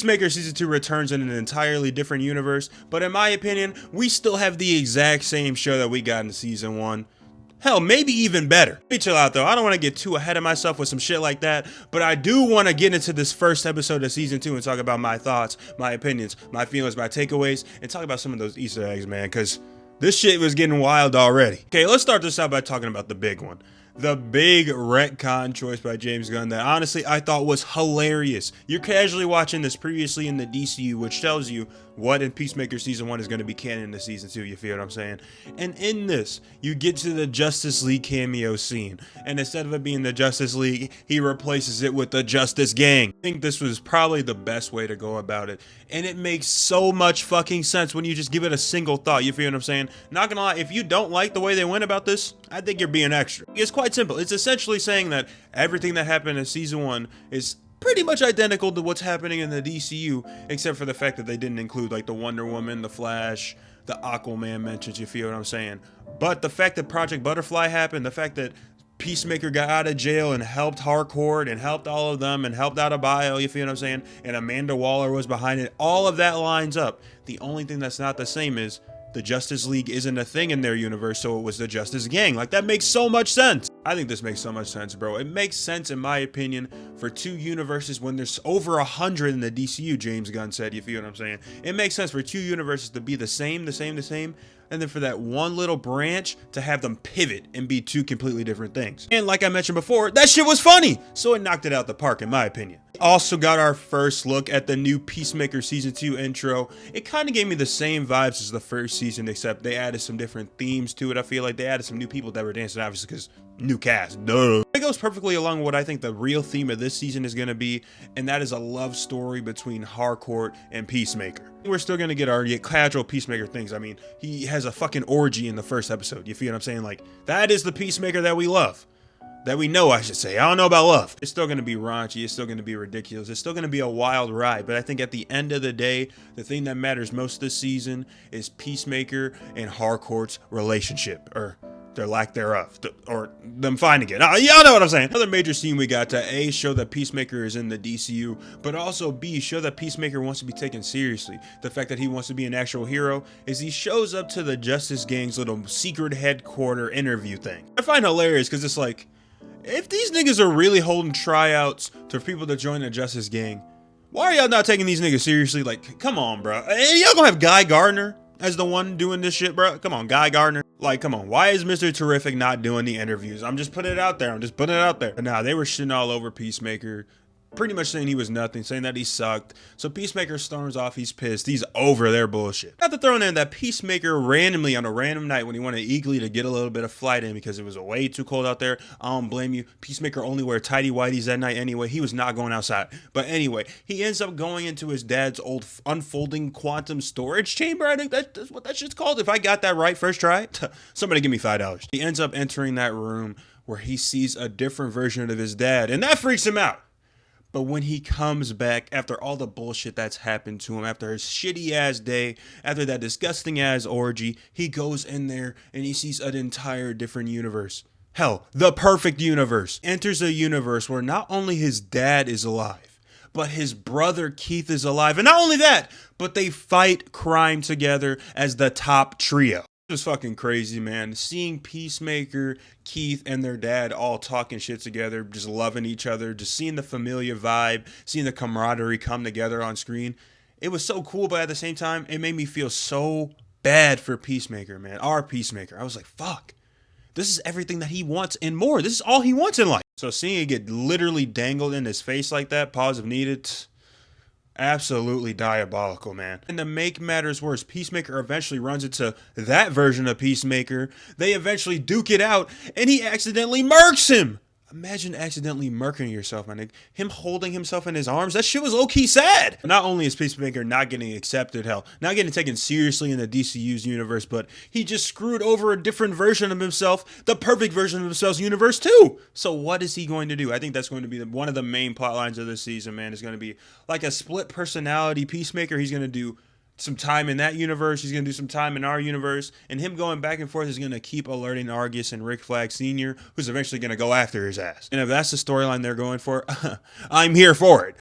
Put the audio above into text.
Peacemaker Season 2 returns in an entirely different universe, but in my opinion, we still have the exact same show that we got in Season 1. Hell, maybe even better. Let me chill out though. I don't want to get too ahead of myself with some shit like that, but I do want to get into this first episode of Season 2 and talk about my thoughts, my opinions, my feelings, my takeaways, and talk about some of those Easter eggs, man, because this shit was getting wild already. Okay, let's start this out by talking about the big one. The big retcon choice by James Gunn that honestly I thought was hilarious. You're casually watching this previously in the DCU, which tells you what in Peacemaker Season 1 is going to be canon to Season 2, you feel what I'm saying? And in this, you get to the Justice League cameo scene, and instead of it being the Justice League, he replaces it with the Justice Gang. I think this was probably the best way to go about it, and it makes so much fucking sense when you just give it a single thought, you feel what I'm saying? Not gonna lie, if you don't like the way they went about this, I think you're being extra. It's quite simple. It's essentially saying that everything that happened in Season 1 is pretty much identical to what's happening in the DCU, except for the fact that they didn't include like the Wonder Woman, the Flash, the Aquaman mentions, you feel what I'm saying? But the fact that Project Butterfly happened, the fact that Peacemaker got out of jail and helped Harcourt and helped all of them and helped out Abayo, you feel what I'm saying? And Amanda Waller was behind it. All of that lines up. The only thing that's not the same is the Justice League isn't a thing in their universe, so it was the Justice Gang. Like, that makes so much sense. I think this makes so much sense, bro. It makes sense, in my opinion, for two universes when there's over 100 in the DCU, James Gunn said, you feel what I'm saying? It makes sense for two universes to be the same, and then for that one little branch to have them pivot and be two completely different things. And like I mentioned before, that shit was funny, so it knocked it out the park, in my opinion. Also got our first look at the new Peacemaker Season 2 intro. It kind of gave me the same vibes as the first season, except they added some different themes to it. I feel like they added some new people that were dancing, obviously, because new cast, duh. It goes perfectly along with what I think the real theme of this season is going to be, and that is a love story between Harcourt and Peacemaker. We're still going to get our casual Peacemaker things. I mean, he has a fucking orgy in the first episode. You feel what I'm saying? Like, that is the Peacemaker that we love. That we know, I should say. I don't know about love. It's still going to be raunchy. It's still going to be ridiculous. It's still going to be a wild ride. But I think at the end of the day, the thing that matters most this season is Peacemaker and Harcourt's relationship. Or their lack thereof. Or them finding it. Y'all know what I'm saying. Another major scene we got to A, show that Peacemaker is in the DCU. But also B, show that Peacemaker wants to be taken seriously. The fact that he wants to be an actual hero is he shows up to the Justice Gang's little secret headquarter interview thing. I find hilarious because it's like, if these niggas are really holding tryouts to people to join the Justice Gang, why are y'all not taking these niggas seriously? Like, come on, bro. And y'all gonna have Guy Gardner as the one doing this shit, bro? Come on, Guy Gardner. Like, come on. Why is Mr. Terrific not doing the interviews? I'm just putting it out there. But nah, they were shitting all over Peacemaker. Pretty much saying he was nothing, saying that he sucked. So Peacemaker storms off, he's pissed, he's over their bullshit. Got to throw in there that Peacemaker randomly on a random night when he wanted eagerly to get a little bit of flight in because it was way too cold out there. I don't blame you. Peacemaker only wear tighty whities that night anyway. He was not going outside. But anyway, he ends up going into his dad's old unfolding quantum storage chamber. I think that's what that shit's called. If I got that right first try, somebody give me $5. He ends up entering that room where he sees a different version of his dad, and that freaks him out. But when he comes back after all the bullshit that's happened to him, after his shitty ass day, after that disgusting ass orgy, he goes in there and he sees an entire different universe. Hell, the perfect universe. Enters a universe where not only his dad is alive, but his brother Keith is alive. And not only that, but they fight crime together as the top trio. Just fucking crazy, man. Seeing Peacemaker, Keith, and their dad all talking shit together, just loving each other, just seeing the familiar vibe, seeing the camaraderie come together on screen. It was so cool, but at the same time, it made me feel so bad for Peacemaker, man. Our Peacemaker. I was like, fuck. This is everything that he wants and more. This is all he wants in life. So seeing it get literally dangled in his face like that, pause if needed, absolutely diabolical, man. And to make matters worse, Peacemaker eventually runs into that version of Peacemaker. They eventually duke it out, and he accidentally murks him. Imagine accidentally murking yourself, man. Him holding himself in his arms, that shit was low-key sad. Not only is Peacemaker not getting accepted, hell, not getting taken seriously in the DCU's universe, but he just screwed over a different version of himself, the perfect version of himself's universe too. So what is he going to do? I think that's going to be one of the main plot lines of this season, man. Is going to be like a split personality Peacemaker. He's going to do some time in that universe, he's going to do some time in our universe, and him going back and forth is going to keep alerting Argus and Rick Flag Sr., who's eventually going to go after his ass. And if that's the storyline they're going for, I'm here for it.